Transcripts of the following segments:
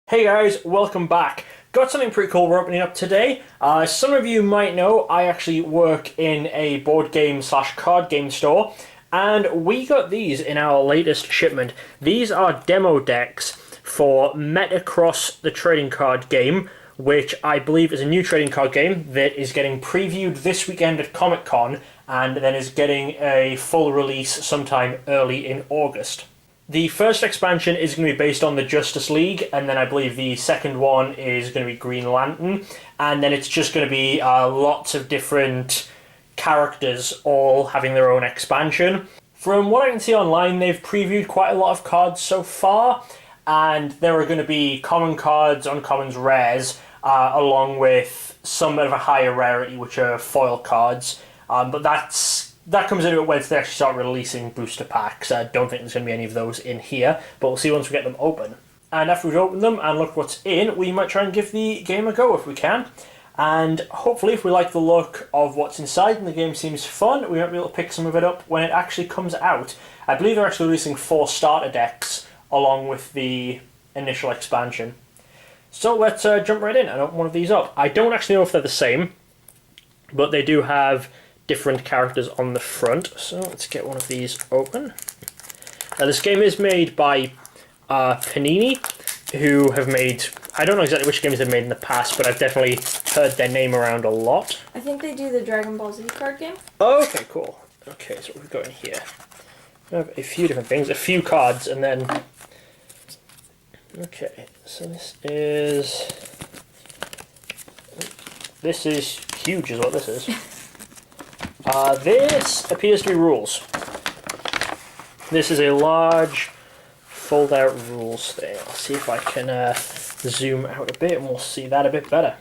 Hey guys, welcome back. Got something pretty cool we're opening up today. Some of you might know I actually work in a board game slash card game store, and we got these in our latest shipment. These are demo decks for MetaX the trading card game, which I believe is a new trading card game that is getting previewed this weekend at Comic-Con and then is getting a full release sometime early in August. The first expansion is going to be based on the Justice League, and then I believe the second one is going to be Green Lantern, and then it's just going to be lots of different characters all having their own expansion. From what I can see online, they've previewed quite a lot of cards so far, and there are going to be common cards, uncommons, rares, along with some of a higher rarity, which are foil cards, but that comes into it when they actually start releasing booster packs. I don't think there's going to be any of those in here, but we'll see once we get them open. And after we've opened them and look what's in, we might try and give the game a go if we can. And hopefully if we like the look of what's inside and the game seems fun, we might be able to pick some of it up when it actually comes out. I believe they're actually releasing 4 starter decks along with the initial expansion. So let's jump right in and open one of these up. I don't actually know if they're the same, but they do have different characters on the front. So let's get one of these open. Now this game is made by Panini, who have made, I don't know exactly which games they've made in the past, but I've definitely heard their name around a lot. I think they do the Dragon Ball Z card game. Oh, okay, cool. Okay, so what we've got in here. We have a few different things, a few cards, and then... Okay, so this is huge is what this is. This appears to be rules. This is a large fold-out rules thing. I'll see if I can zoom out a bit and we'll see that a bit better.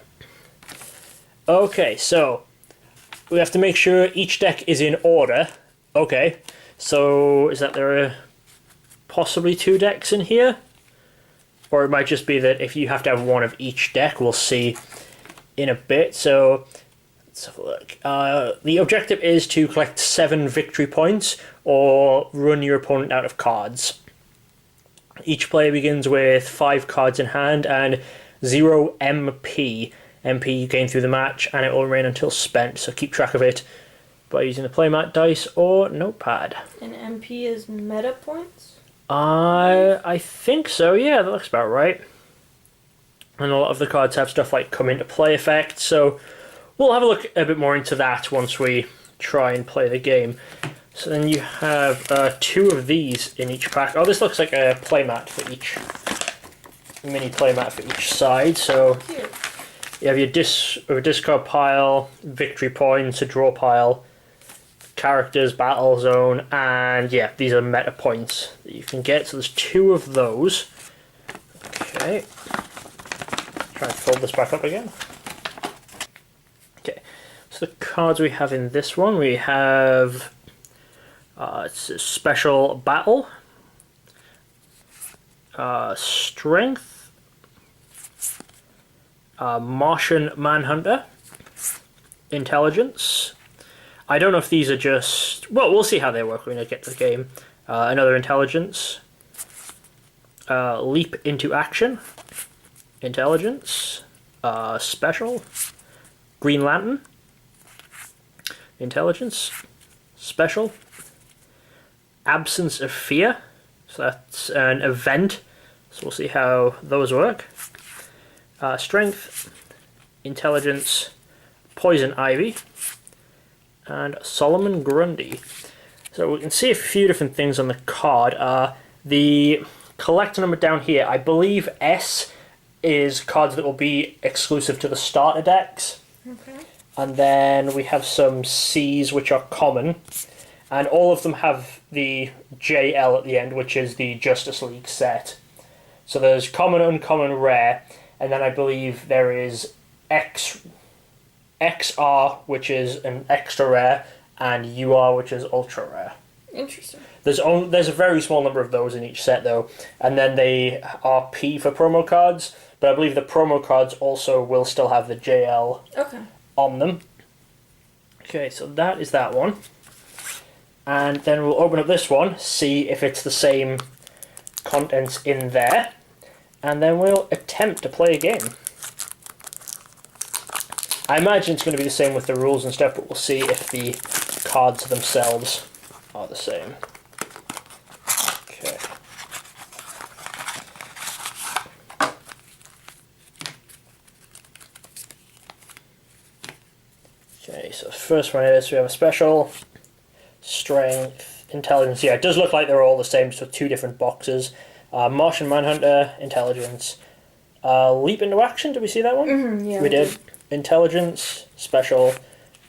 Okay, so we have to make sure each deck is in order. Okay, so is that there are possibly 2 decks in here? Or it might just be that if you have to have one of each deck, we'll see in a bit. So let's have a look. The objective is to collect 7 victory points or run your opponent out of cards. Each player begins with 5 cards in hand and 0 MP. MP you gain through the match and it will remain until spent, so keep track of it by using the playmat dice or notepad. And MP is meta points? I think so, yeah, that looks about right. And a lot of the cards have stuff like come into play effects, so we'll have a look a bit more into that once we try and play the game. So then you have 2 of these in each pack. Oh, this looks like a playmat for each, mini playmat for each side. So Cute. you have your discard pile, victory points, a draw pile, characters, battle zone, and yeah, these are meta points that you can get. So there's 2 of those. Okay. Try and fold this back up again. Okay, so the cards we have in this one, we have it's a special battle, strength, Martian Manhunter, intelligence. I don't know if these are just, well, we'll see how they work when I get to the game. Another intelligence, leap into action, intelligence, special, Green Lantern, intelligence, special, absence of fear, so that's an event, so we'll see how those work, strength, intelligence, poison ivy, and Solomon Grundy. So we can see a few different things on the card. The collector number down here, I believe S is cards that will be exclusive to the starter decks. Okay. And then we have some C's which are common. And all of them have the JL at the end, which is the Justice League set. So there's common, uncommon, rare. And then I believe there is XR, which is an extra rare, and UR, which is ultra rare. Interesting. There's a very small number of those in each set, though. And then they are P for promo cards, but I believe the promo cards also will still have the JL on them. Okay, so that is that one. And then we'll open up this one, see if it's the same contents in there. and then we'll attempt to play a game. I imagine it's going to be the same with the rules and stuff, but we'll see if the cards themselves are the same. Okay. Okay, so first one is we have a special, strength, intelligence. Yeah, it does look like they're all the same, so two different boxes. Martian Manhunter, intelligence. Leap into action, did we see that one? Mm-hmm, yeah, we did. Intelligence, special.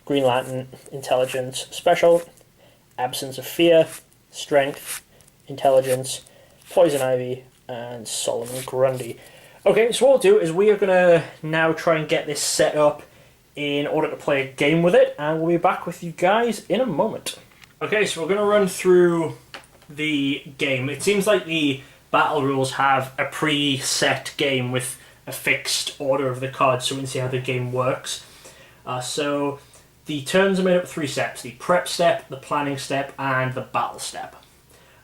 Green Lantern, intelligence, special. Absence of fear, strength, intelligence, poison ivy, and Solomon Grundy. Okay, so what we'll do is we are going to now try and get this set up in order to play a game with it, and we'll be back with you guys in a moment. Okay, so we're going to run through the game. It seems like the battle rules have a pre-set game with a fixed order of the cards, so we can see how the game works. So the turns are made up of 3 steps: the prep step, the planning step, and the battle step.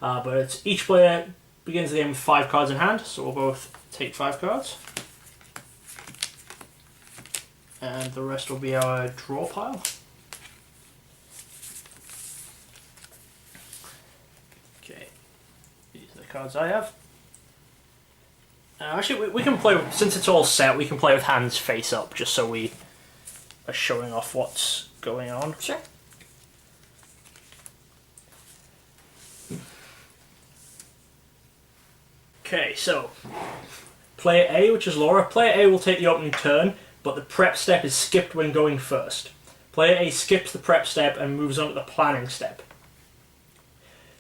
But each player begins the game with 5 cards in hand, so we'll both take 5 cards. And the rest will be our draw pile. Okay, these are the cards I have. Actually, we can play, since it's all set, we can play with hands face up, just so we are showing off what's going on. Sure. Okay, so player A, which is Laura. Player A will take the opening turn, but the prep step is skipped when going first. Player A skips the prep step and moves on to the planning step.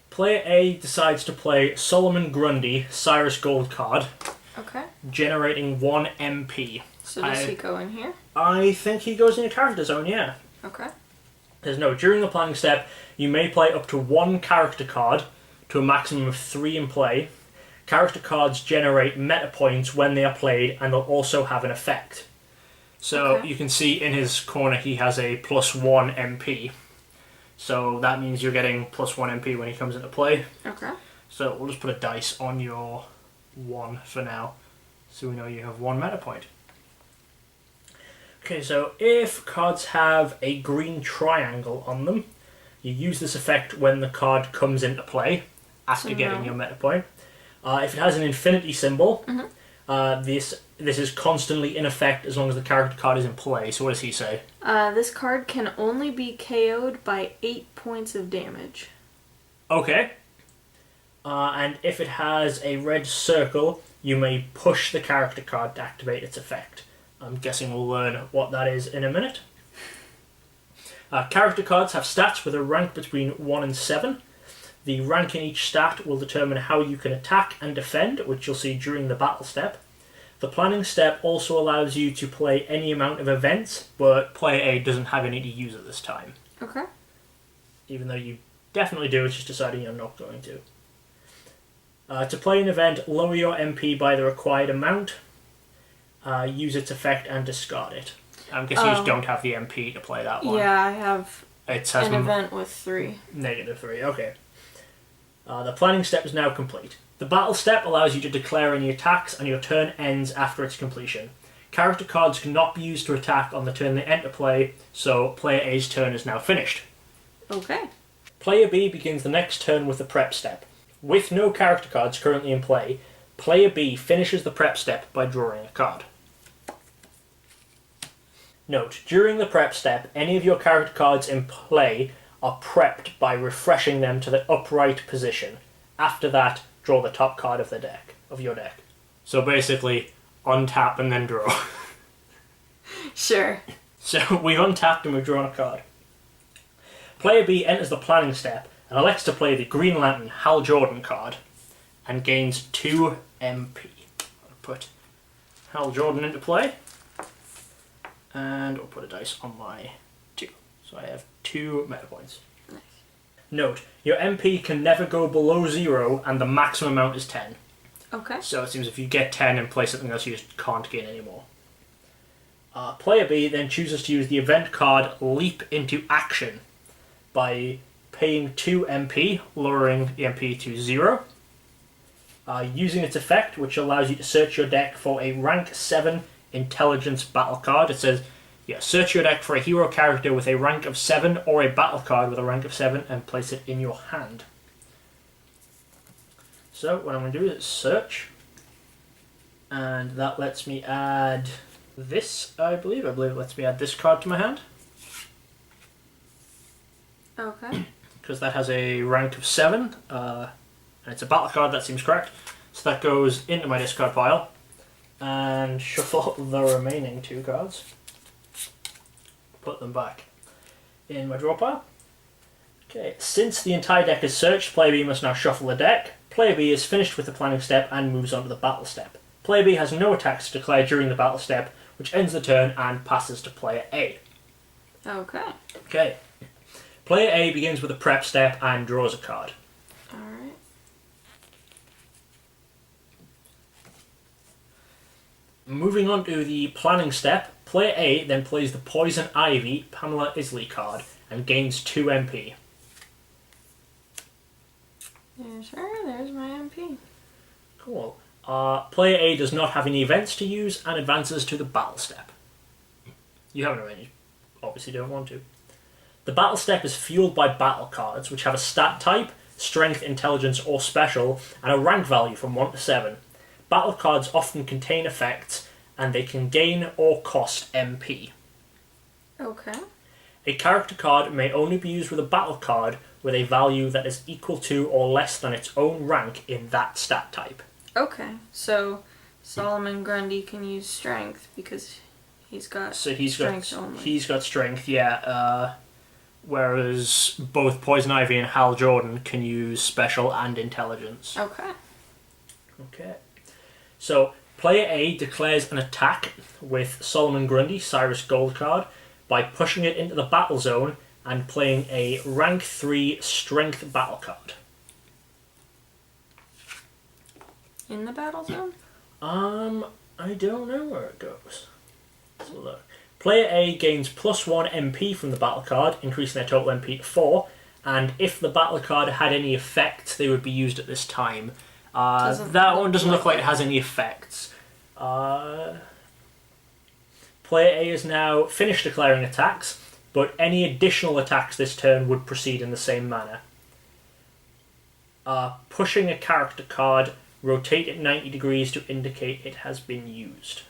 Player A decides to play Solomon Grundy, Cyrus Gold card, Okay. generating 1 MP. So does he go in here? I think he goes in your character zone, yeah. Okay. There's no, during the planning step, you may play up to 1 character card to a maximum of 3 in play. Character cards generate meta points when they are played, and they'll also have an effect. So Okay. you can see in his corner he has a +1 MP. So that means you're getting +1 MP when he comes into play. Okay. So we'll just put a dice on your 1 for now, so we know you have 1 meta point. Okay, so if cards have a green triangle on them, you use this effect when the card comes into play after So getting no. your meta point. If it has an infinity symbol, this is constantly in effect as long as the character card is in play. So what does he say? This card can only be KO'd by 8 points of damage. Okay. And if it has a red circle, you may push the character card to activate its effect. I'm guessing we'll learn what that is in a minute. Character cards have stats with a rank between 1 and 7. The rank in each stat will determine how you can attack and defend, which you'll see during the battle step. The planning step also allows you to play any amount of events, but player A doesn't have any to use at this time. Okay. Even though you definitely do, it's just deciding you're not going to. To play an event, lower your MP by the required amount, use its effect, and discard it. I'm guessing you just don't have the MP to play that one. Yeah, I have It has an event with 3. -3, okay. The planning step is now complete. The battle step allows you to declare any attacks, and your turn ends after its completion. Character cards cannot be used to attack on the turn they enter play, so player A's turn is now finished. Okay. Player B begins the next turn with the prep step. With no character cards currently in play, player B finishes the prep step by drawing a card. Note, during the prep step, any of your character cards in play are prepped by refreshing them to the upright position. After that, draw the top card of your deck. So basically, untap and then draw. Sure. So we've untapped and we've drawn a card. Player B enters the planning step and elects to play the Green Lantern Hal Jordan card and gains 2 MP. I'll put Hal Jordan into play and I'll put a dice on my 2. So I have 2 meta points. Nice. Note, your MP can never go below 0 and the maximum amount is 10. Okay. So it seems if you get 10 and play something else, you just can't gain any more. Player B then chooses to use the event card Leap into Action by paying 2 MP, lowering the MP to 0. Using its effect, which allows you to search your deck for a rank 7 intelligence battle card. It says, yeah, search your deck for a hero character with a rank of 7 or a battle card with a rank of 7 and place it in your hand. So what I'm going to do is search, and that lets me add this, I believe. I believe it lets me add this card to my hand. Okay. Because that has a rank of 7, and it's a battle card, that seems correct. So that goes into my discard pile, and shuffle the remaining 2 cards. Put them back in my draw pile. Okay, since the entire deck is searched, player B must now shuffle the deck. Player B is finished with the planning step and moves on to the battle step. Player B has no attacks to declare during the battle step, which ends the turn and passes to player A. Okay. Okay. Player A begins with a prep step and draws a card. Alright. Moving on to the planning step, player A then plays the Poison Ivy Pamela Isley card and gains 2 MP. Yeah, sure, there's my MP. Cool. Player A does not have any events to use and advances to the battle step. You haven't already. Obviously don't want to. The battle step is fueled by battle cards, which have a stat type, strength, intelligence, or special, and a rank value from 1 to 7. Battle cards often contain effects, and they can gain or cost MP. Okay. A character card may only be used with a battle card with a value that is equal to or less than its own rank in that stat type. Okay, so Solomon Grundy can use strength because he's got strength only. He's got strength, yeah. Whereas both Poison Ivy and Hal Jordan can use special and intelligence. Okay. Okay. So player A declares an attack with Solomon Grundy, Cyrus Gold card, by pushing it into the battle zone and playing a rank 3 strength battle card. In the battle zone? I don't know where it goes. Let's have a look. Player A gains +1 MP from the battle card, increasing their total MP to 4, and if the battle card had any effects, they would be used at this time. That one doesn't look like it has any effects. Player A is now finished declaring attacks, but any additional attacks this turn would proceed in the same manner. Pushing a character card, rotate it 90 degrees to indicate it has been used.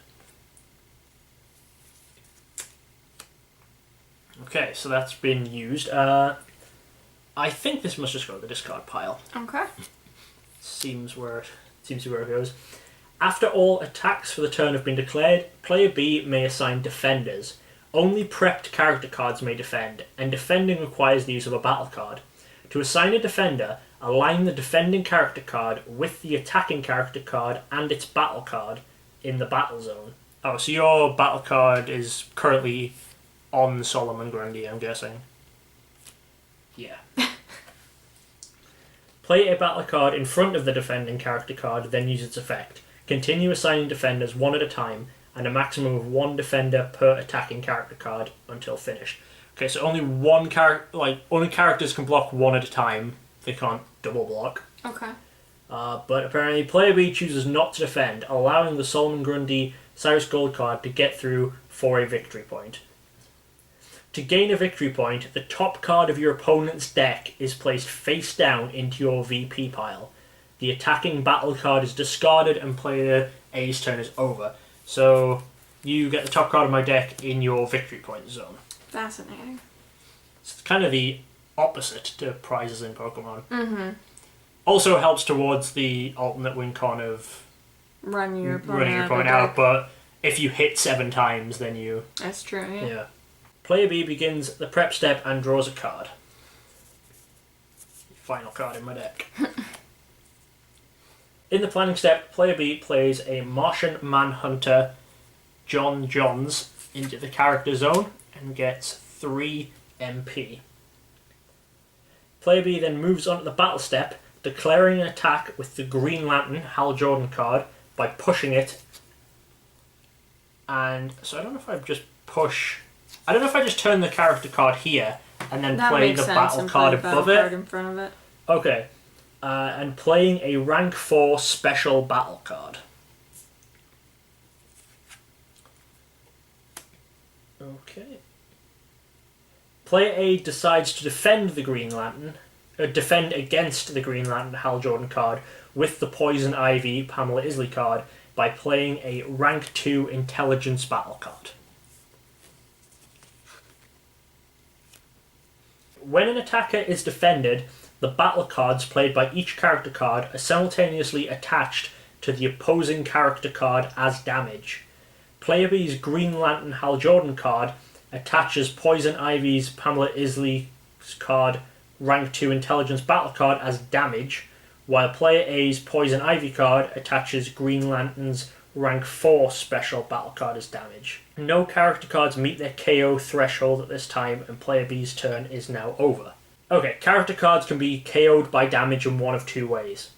Okay, so that's been used. I think this must just go to the discard pile. Okay. Seems to be where it goes. After all attacks for the turn have been declared, player B may assign defenders. Only prepped character cards may defend, and defending requires the use of a battle card. To assign a defender, align the defending character card with the attacking character card and its battle card in the battle zone. Oh, so your battle card is currently on Solomon Grundy, I'm guessing. Yeah. Play a battle card in front of the defending character card, then use its effect. Continue assigning defenders one at a time, and a maximum of 1 defender per attacking character card until finished. Okay, so only only characters can block one at a time. They can't double block. Okay. But apparently player B chooses not to defend, allowing the Solomon Grundy Cyrus Gold card to get through for a victory point. To gain a victory point, the top card of your opponent's deck is placed face down into your VP pile. The attacking battle card is discarded and player A's turn is over. So you get the top card of my deck in your victory point zone. Fascinating. It's kind of the opposite to prizes in Pokemon. Mm-hmm. Also helps towards the alternate win con of running your opponent out, but if you hit 7 times, then you... That's true, yeah. Player B begins the prep step and draws a card. Final card in my deck. In the planning step, player B plays a Martian Manhunter John Johns into the character zone and gets 3 MP. Player B then moves on to the battle step, declaring an attack with the Green Lantern Hal Jordan card by pushing it. And so I don't know if I just turn the character card here and then play the battle card above it. In front of it. Okay. and playing a rank 4 special battle card. Okay. Player A decides to defend the Green Lantern, defend against the Green Lantern Hal Jordan card with the Poison Ivy Pamela Isley card by playing a rank 2 intelligence battle card. When an attacker is defended, the battle cards played by each character card are simultaneously attached to the opposing character card as damage. Player B's Green Lantern Hal Jordan card attaches Poison Ivy's Pamela Isley's card rank 2 intelligence battle card as damage, while Player A's Poison Ivy card attaches Green Lantern's rank 4 special battle card as damage. No character cards meet their KO threshold at this time, and Player B's turn is now over. Okay, character cards can be KO'd by damage in one of two ways.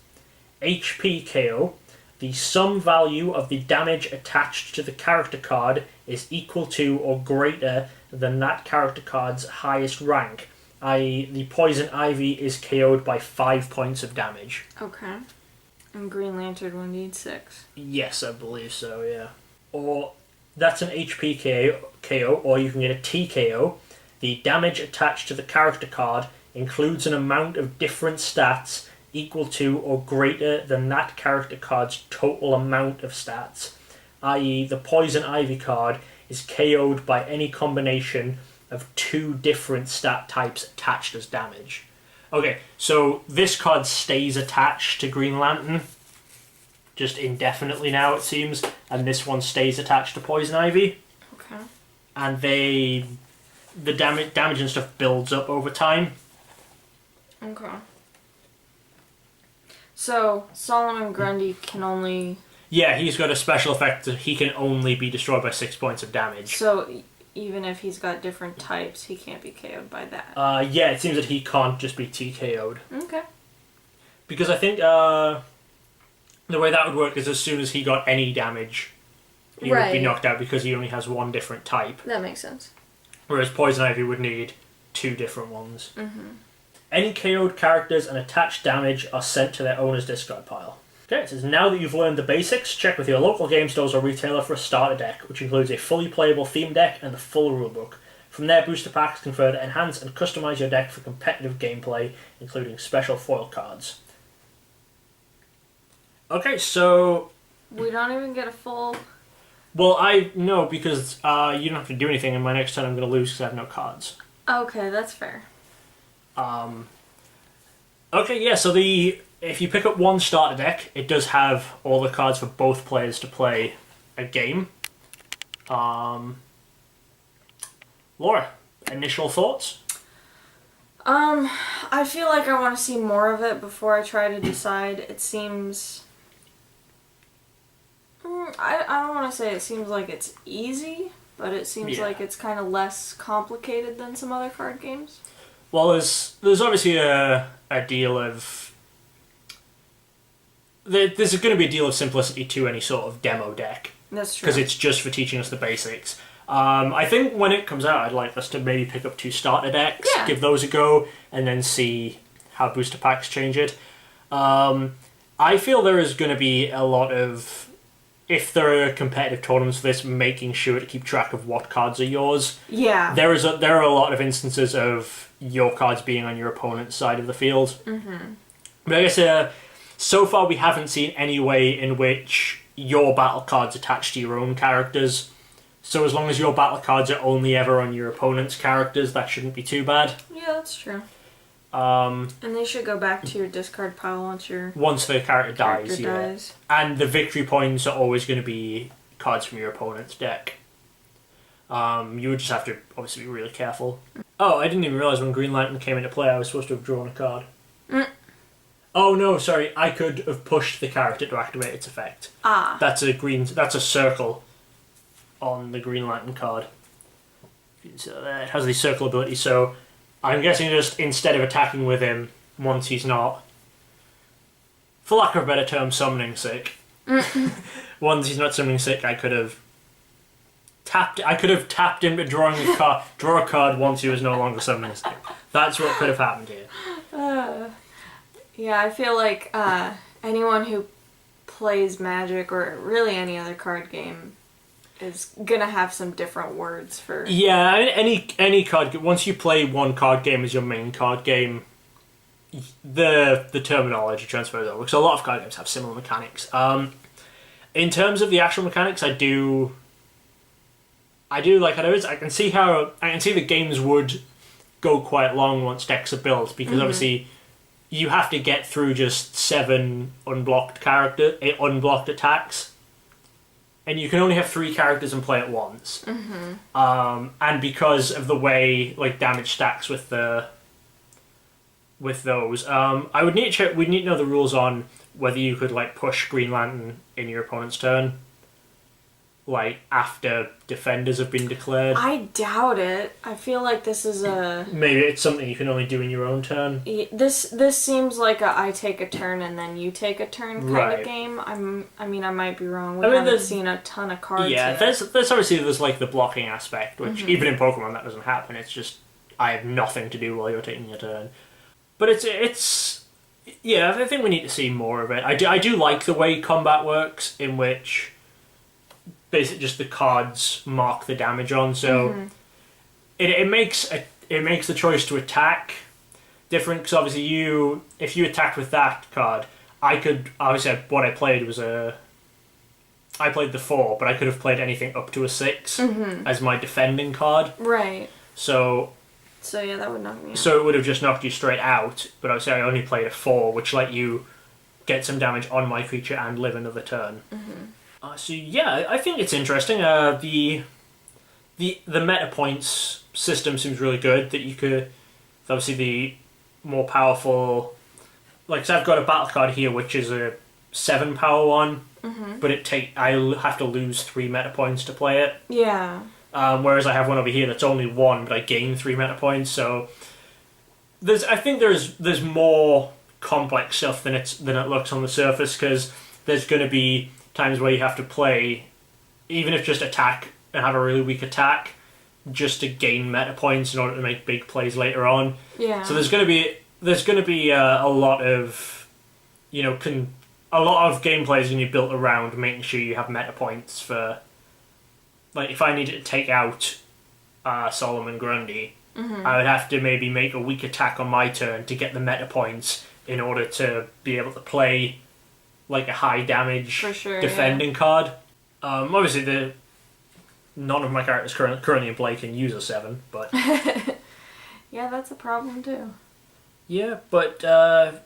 HP KO. The sum value of the damage attached to the character card is equal to or greater than that character card's highest rank, i.e. the Poison Ivy is KO'd by 5 points of damage. Okay. And Green Lantern would need 6. Yes, I believe so, yeah. Or that's an HP KO, or you can get a TKO. The damage attached to the character card includes an amount of different stats equal to or greater than that character card's total amount of stats, i.e. the Poison Ivy card is KO'd by any combination of 2 different stat types attached as damage. Okay, so this card stays attached to Green Lantern, just indefinitely now it seems, and this one stays attached to Poison Ivy. Okay. And the damage and stuff builds up over time. Okay. So, Solomon Grundy can only... Yeah, he's got a special effect that he can only be destroyed by 6 points of damage. So, even if he's got different types, he can't be KO'd by that. Yeah, it seems that he can't just be TKO'd. Okay. Because I think the way that would work is as soon as he got any damage, he would be knocked out because he only has one different type. That makes sense. Whereas Poison Ivy would need 2 different ones. Mm-hmm. Any KO'd characters and attached damage are sent to their owner's discard pile. Okay, it says, now that you've learned the basics, check with your local game stores or retailer for a starter deck, which includes a fully playable theme deck and the full rulebook. From there, booster packs can further enhance and customize your deck for competitive gameplay, including special foil cards. Okay, so... We don't even get a full... Well, no, because you don't have to do anything, and my next turn I'm going to lose because I have no cards. Okay, that's fair. Okay, yeah, so if you pick up one starter deck, it does have all the cards for both players to play a game. Laura, initial thoughts? I feel like I want to see more of it before I try to decide. It seems... I don't want to say it seems like it's easy, but it seems like it's kind of less complicated than some other card games. Well, there's obviously a deal of... There's going to be a deal of simplicity to any sort of demo deck. That's true. Because it's just for teaching us the basics. I think when it comes out, I'd like us to maybe pick up 2 starter decks, give those a go, and then see how booster packs change it. I feel there is going to be a lot of... If there are competitive tournaments for this, making sure to keep track of what cards are yours. Yeah. There are a lot of instances of your cards being on your opponent's side of the field. Mm-hmm. But I guess so far we haven't seen any way in which your battle cards attach to your own characters. So as long as your battle cards are only ever on your opponent's characters, that shouldn't be too bad. Yeah, that's true. And they should go back to your discard pile once the character dies. Yeah. And the victory points are always going to be cards from your opponent's deck. You would just have to obviously be really careful. Oh, I didn't even realise when Green Lantern came into play I was supposed to have drawn a card. Oh no, sorry, I could have pushed the character to activate its effect. That's a circle on the Green Lantern card. You can see that there. It has the circle ability, so I'm guessing just instead of attacking with him once he's not, for lack of a better term, summoning sick. Once he's not summoning sick, I could have tapped him to draw a card once he was no longer summoning sick. That's what could have happened here. Yeah, I feel like anyone who plays Magic or really any other card game is gonna have some different words for. Yeah, any card. Once you play one card game as your main card game, the terminology transfers over. Because a lot of card games have similar mechanics. In terms of the actual mechanics, I like how I can see the games would go quite long once decks are built because obviously you have to get through just 7 unblocked attacks, and you can only have 3 characters in play at once. And because of the way like damage stacks with those, I would need to check. We'd need to know the rules on whether you could like push Green Lantern in your opponent's turn, like after defenders have been declared. I doubt it. I feel like this is a Maybe it's something you can only do in your own turn. this seems like a I take a turn and then you take a turn kind Right. of game. I might be wrong. We haven't seen a ton of cards. Yeah, yet. there's obviously like the blocking aspect, which even in Pokemon that doesn't happen. It's just I have nothing to do while you're taking your turn. But it's yeah, I think we need to see more of it. I do like the way combat works, in which basically just the cards mark the damage on, so it makes the choice to attack different. Because obviously if you attacked with that card, I played the 4, but I could have played anything up to a 6 as my defending card. Right. So yeah, that would knock me out. So it would have just knocked you straight out, but obviously I only played a 4, which let you get some damage on my creature and live another turn. So yeah, I think it's interesting. The meta points system seems really good. That you could, obviously the more powerful, like so I've got a battle card here which is a 7 power one, but I have to lose 3 meta points to play it. Yeah. Whereas I have one over here that's only 1, but I gain 3 meta points. So I think there's more complex stuff than it looks on the surface, because there's going to be times where you have to play, even if just attack and have a really weak attack, just to gain meta points in order to make big plays later on. Yeah. So there's going to be a lot of a lot of gameplay is going to be built around making sure you have meta points for. Like, if I needed to take out Solomon Grundy, I would have to maybe make a weak attack on my turn to get the meta points in order to be able to play, like, a high damage defending card. Obviously, none of my characters currently in play can use a 7, but... Yeah, that's a problem, too. Yeah, but the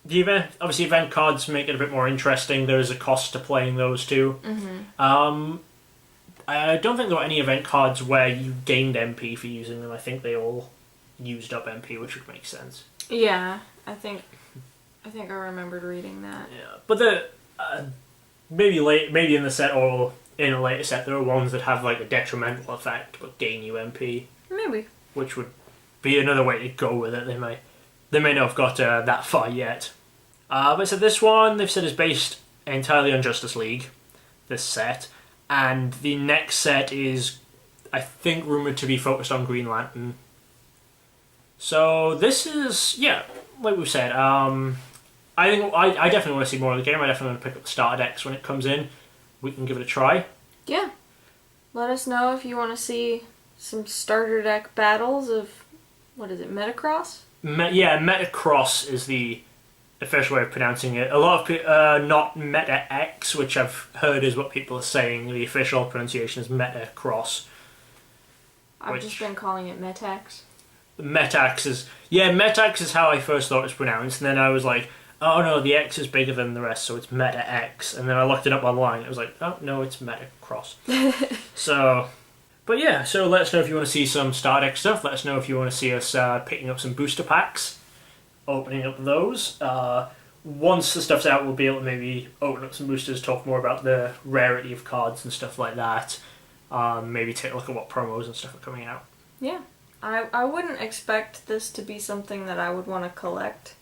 event cards make it a bit more interesting. There is a cost to playing those, too. I don't think there were any event cards where you gained MP for using them. I think they all used up MP, which would make sense. Yeah, I think I remembered reading that. Yeah, but maybe in the set or in a later set there are ones that have like a detrimental effect but gain you MP. Maybe. Which would be another way to go with it. They may not have got that far yet. But so this one they've said is based entirely on Justice League. This set. And the next set is, I think, rumoured to be focused on Green Lantern. So this is, yeah, like we've said, I think I definitely want to see more of the game. I definitely want to pick up the starter decks when it comes in. We can give it a try. Yeah. Let us know if you want to see some starter deck battles of, what is it, Metacross? Metacross is the official way of pronouncing it. A lot of not MetaX, which I've heard is what people are saying. The official pronunciation is Metacross. I've just been calling it MetaX. MetaX is how I first thought it was pronounced, and then I was like, oh no, the X is bigger than the rest, so it's MetaX. And then I looked it up online, and it was like, oh no, it's Metacross. But yeah, so let us know if you want to see some Star Deck stuff. Let us know if you want to see us picking up some booster packs. Opening up those. Once the stuff's out, we'll be able to maybe open up some boosters, talk more about the rarity of cards and stuff like that. Maybe take a look at what promos and stuff are coming out. Yeah. I wouldn't expect this to be something that I would want to collect,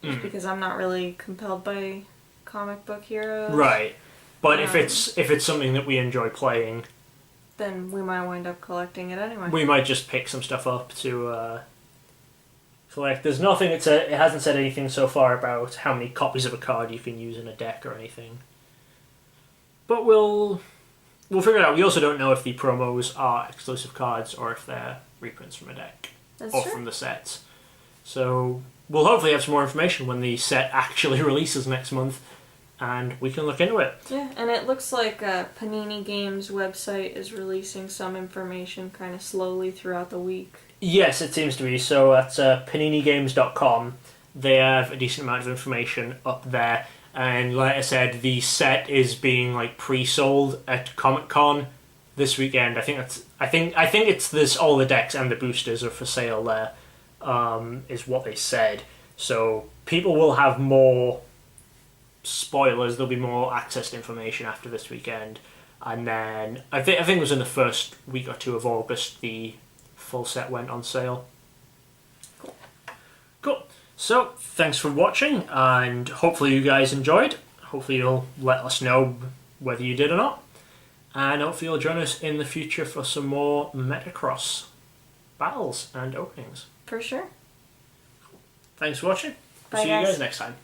just because I'm not really compelled by comic book heroes. Right. But if it's something that we enjoy playing, then we might wind up collecting it anyway. We might just pick some stuff up to So like, there's nothing. It hasn't said anything so far about how many copies of a card you can use in a deck or anything. But we'll figure it out. We also don't know if the promos are exclusive cards or if they're reprints from a deck or from the sets. So we'll hopefully have some more information when the set actually releases next month, and we can look into it. Yeah, and it looks like Panini Games' website is releasing some information kind of slowly throughout the week. Yes, it seems to be. So at paninigames.com, they have a decent amount of information up there. And like I said, the set is being like pre-sold at Comic-Con this weekend. I think it's this. All the decks and the boosters are for sale there. Is what they said. So people will have more spoilers. There'll be more access to information after this weekend, and then I think it was in the first week or two of August the full set went on sale. Cool. So thanks for watching, and hopefully you guys enjoyed. Hopefully you'll let us know whether you did or not, and hopefully you'll join us in the future for some more Metacross battles and openings. For sure. Thanks for watching. Bye, See guys. you guys next time.